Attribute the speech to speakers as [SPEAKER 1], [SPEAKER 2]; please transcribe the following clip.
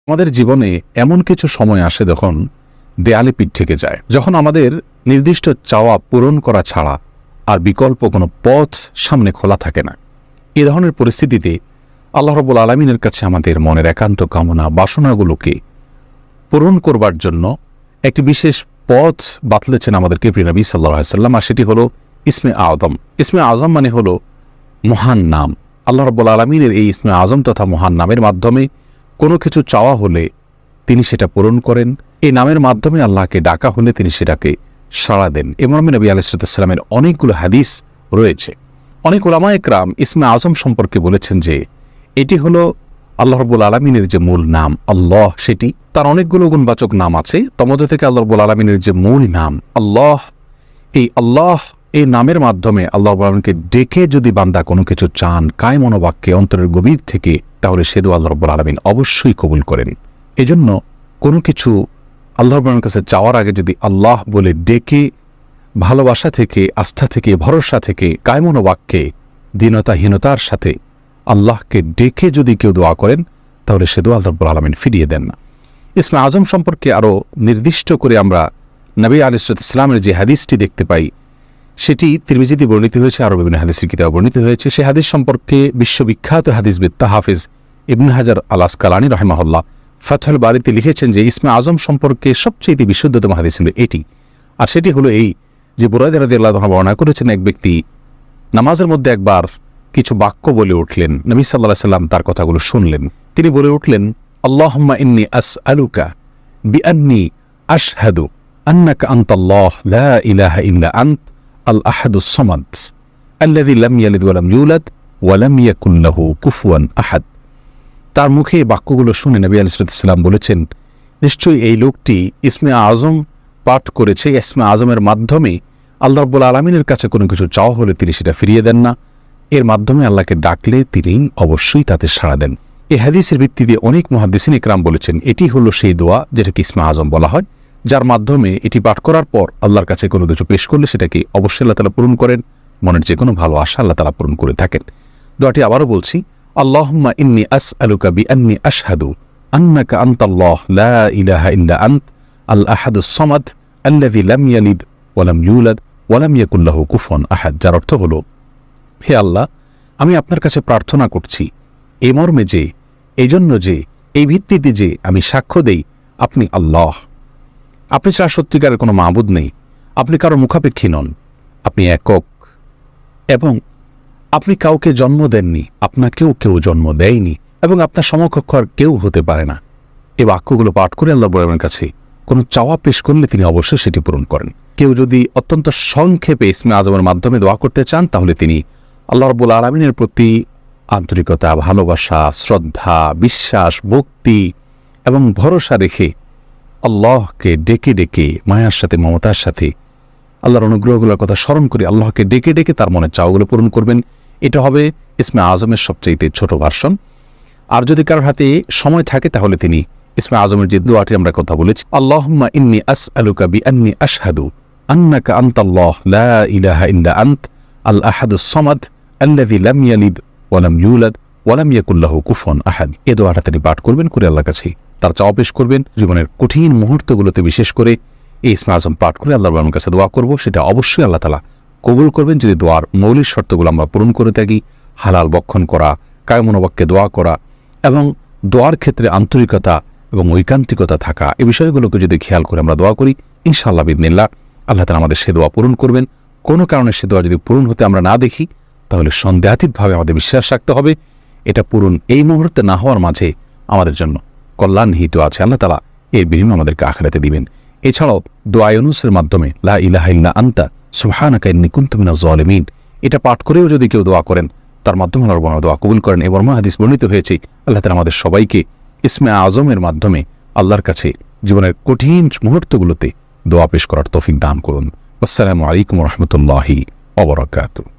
[SPEAKER 1] আমাদের জীবনে এমন কিছু সময় আসে যখন দেয়ালে পিঠ থেকে যায়, যখন আমাদের নির্দিষ্ট চাওয়া পূরণ করা ছাড়া আর বিকল্প কোনো পথ সামনে খোলা থাকে না। এ ধরনের পরিস্থিতিতে আল্লাহ রাব্বুল আলামিনের কাছে আমাদের মনের একান্ত কামনা বাসনাগুলোকে পূরণ করবার জন্য একটি বিশেষ পথ বাতলেছেন আমাদেরকে প্রিয় নবী সাল্লাল্লাহু আলাইহি ওয়াসাল্লাম, আর সেটি হলো ইসমে আযম। ইসমে আযম মানে হলো মহান নাম। আল্লাহ রাব্বুল আলামিনের এই ইসমে আযম তথা মহান নামের মাধ্যমে কোনো কিছু চাওয়া হলে তিনি সেটা পূরণ করেন। এই নামের মাধ্যমে আল্লাহকে ডাকা হলে তিনি সেটাকে সাড়া দেন। এ মর্মে নবী আলাইহিস সালামের অনেকগুলো হাদিস রয়েছে। অনেক উলামা একরাম ইসমে আযম সম্পর্কে বলেছেন যে এটি হলো আল্লাহ রাব্বুল আলামিনের যে মূল নাম আল্লাহ, সেটি তার অনেকগুলো গুণবাচক নাম আছে। তন্মধ্য থেকে আল্লাহ রাব্বুল আলামিনের যে মূল নাম আল্লাহ, এই নামের মাধ্যমে আল্লাহ রাব্বুল আলামিনকে ডেকে যদি বান্দা কোনো কিছু চান কায় মনোবাক্যে অন্তরের গভীর থেকে, তাহলে সে দোয়া আল্লাহ রাব্বুল আলামিন অবশ্যই কবুল করেন। এজন্য কোনো কিছু আল্লাহ রাব্বুল আলামিনের কাছে চাওয়ার আগে যদি আল্লাহ বলে ডেকে ভালোবাসা থেকে, আস্থা থেকে, ভরসা থেকে, কায় মনোবাক্যে দীনতাহীনতার সাথে আল্লাহকে ডেকে যদি কেউ দোয়া করেন, তাহলে সে দোয়া আল্লাহ রাব্বুল আলামিন ফিরিয়ে দেন না। ইসমে আযম সম্পর্কে আরও নির্দিষ্ট করে আমরা নবী আলাইহিস সালামের যে হাদিসটি দেখতে পাই, সেটি তিরমিজিতে বর্ণিত হয়েছে, আরও বিভিন্ন হাদিসের কিতাবে বর্ণিত হয়েছে। সে হাদিস সম্পর্কে বিশ্ববিখ্যাত হাদিসবিদ হাফেজ ইবনে হাজার আল আসকালানী রাহিমাহুল্লাহ ফাতহুল বারীতে লিখেছেন যে ইসমে আযম সম্পর্কে সবচেয়ে বিশুদ্ধতম হাদিস হলো এটি। আর সেটি হলো এই যে বুরায়দা রাদিয়াল্লাহু আনহু বর্ণনা করেছেন, এক ব্যক্তি নামাজের মধ্যে একবার কিছু বাক্য বলে উঠলেন। নবী সাল্লাল্লাহু আলাইহি সাল্লাম তার কথাগুলো শুনলেন। তিনি বলে উঠলেন, আল্লাহুম্মা ইন্নী আসআলুকা বিআন্নী আশহাদু আন্নাকা আনতাল্লাহ লা ইলাহা ইল্লা আনত আল আহাদুস সামাদ আল্লাযী লাম ইয়ালিদ ওয়া লাম ইউলাদ ওয়া লাম ইয়াকুল লাহু কুফুয়ান আহাদ। তার মুখে এই বাক্যগুলো শুনে নবী আলাইহিস সালাম বলেছেন, নিশ্চয়ই এই লোকটি ইসমে আযম পাঠ করেছে। ইসমে আযমের মাধ্যমে আল্লাহ রাব্বুল আলামিনের কাছে কোনো কিছু চাওয়া হলে তিনি সেটা ফিরিয়ে দেন না। এর মাধ্যমে আল্লাহকে ডাকলে তিনি অবশ্যই তাতে সাড়া দেন। এই হাদিসের ভিত্তিতে অনেক মুহাদ্দিসিন ইকরাম বলেছেন এটি হলো সেই দোয়া যেটাকে ইসমে আযম বলা হয়, যার মাধ্যমে এটি পাঠ করার পর আল্লাহর কাছে কোনো কিছু পেশ করলে সেটাকে অবশ্যই আল্লাহ তাআলা পূরণ করেন। মনের যে কোনো ভালো আশা আল্লাহ তাআলা পূরণ করে থাকেন। দোয়াটি আবারও বলছি, আল্লাহুম্মা ইন্নী আসআলুকা বিআন্নী আশহাদু আন্নাকা আনতাল্লাহ লা ইলাহা ইল্লা আনত আল আহাদুস সামাদ আল্লাযী লাম ইয়ালিদ ওয়া লাম ইউলাদ ওয়া লাম ইয়াকুল লাহু কুফুয়ান আহাদ। যার অর্থ হলো, হে আল্লাহ, আমি আপনার কাছে প্রার্থনা করছি এই মর্মে যে, এই জন্য যে, এই ভিত্তিতে যে আমি সাক্ষ্য দেই আপনি আল্লাহ, আপনি ছাড়া সত্যিকারের কোনো মাবুদ নেই, আপনি কারো মুখাপেক্ষী নন, আপনি একক, এবং আপনি কাউকে জন্ম দেননি, আপনাকেও কেউ জন্ম দেয়নি, এবং আপনার সমকক্ষ আর কেউ হতে পারে না। এই বাক্যগুলো পাঠ করে আল্লাহ রাব্বুল কাছে কোনো চাওয়া পেশ করলে তিনি অবশ্যই সেটি পূরণ করেন। কেউ যদি অত্যন্ত সংক্ষেপে ইসমে আযমের মাধ্যমে দোয়া করতে চান, তাহলে তিনি আল্লাহ রাব্বুল আলামিনের প্রতি আন্তরিকতা, ভালোবাসা, শ্রদ্ধা, বিশ্বাস, ভক্তি এবং ভরসা রেখে আল্লাহকে ডেকে ডেকে মায়ার সাথে, মমতার সাথে আল্লাহর অনুগ্রহগুলোর কথা স্মরণ করে আল্লাহকে ডেকে ডেকে তার মনের চাওয়াগুলো পূরণ করবেন। এটা হবে ইসমে আযমের সবচেয়ে ছোট ভার্সন। আর যদি কারোর হাতে সময় থাকে তাহলে তিনি ইসমে আযমের যে দোয়াটি আমরা কথা বলেছি, আল্লাহুম্মা ইন্নী আসআলুকা বিআন্নী আশহাদু আন্নাকা আনতাল্লাহ লা ইলাহা ইল্লা আনত আল আহাদুস সামাদ আল্লাযী লাম ইয়ালিদ ওয়া লাম ইউলাদ ওয়া লাম ইয়াকুল লাহু কুফুয়ান আহাদ। এই দোয়াটা তিনি পাঠ করবেন, করে আল্লাহর কাছে তার চাওয়া পেশ করবেন। জীবনের কঠিন মুহূর্তগুলোতে বিশেষ করে এই ইসমে আযম পাঠ করে আল্লাহর রাব্বুল কাছে দোয়া করব, সেটা অবশ্যই আল্লাহ তাআলা কবুল করবেন যদি দোয়ার মৌলিক শর্তগুলো আমরা পূরণ করে থাকি। হালাল বক্ষণ করা, কায় মনোবাক্যে দোয়া করা এবং দোয়ার ক্ষেত্রে আন্তরিকতা এবং ঐকান্তিকতা থাকা, এই বিষয়গুলোকে যদি খেয়াল করে আমরা দোয়া করি, ইনশাআল্লাহ বিইذনিল্লাহ আল্লাহ তাআলা আমাদের সে দোয়া পূরণ করবেন। কোনো কারণে সে দোয়া যদি পূরণ হতে আমরা না দেখি, তাহলে সন্দেহাতীতভাবে আমাদের বিশ্বাস রাখতে হবে এটা পূরণ এই মুহূর্তে না হওয়ার মাঝে আমাদের জন্য কল্যাণ নিহিত আছে। আল্লাহ তাআলা এর বিনিময় আমাদেরকে আখিরাতে দিবেন। এছাড়াও দোয়া ইউনুসের মাধ্যমে লা ইলাহা ইল্লা আনতা সুবহানাকা ইন্নী কুনতু মিনাজ জালিমিন, এটা পাঠ করেও যদি কেউ দোয়া করেন, তার মাধ্যমে আল্লাহ রাব্বুল দোয়া কবুল করেন। এবং হাদিস বর্ণিত হয়েছে আল্লাহ তাআলা আমাদের সবাইকে ইসমে আযমের মাধ্যমে আল্লাহর কাছে জীবনের কঠিন মুহূর্তগুলোতে দোয়া পেশ করার তৌফিক দান করুন। আসসালামু আলাইকুম ওয়া রাহমাতুল্লাহি ওয়া বারাকাতুহু।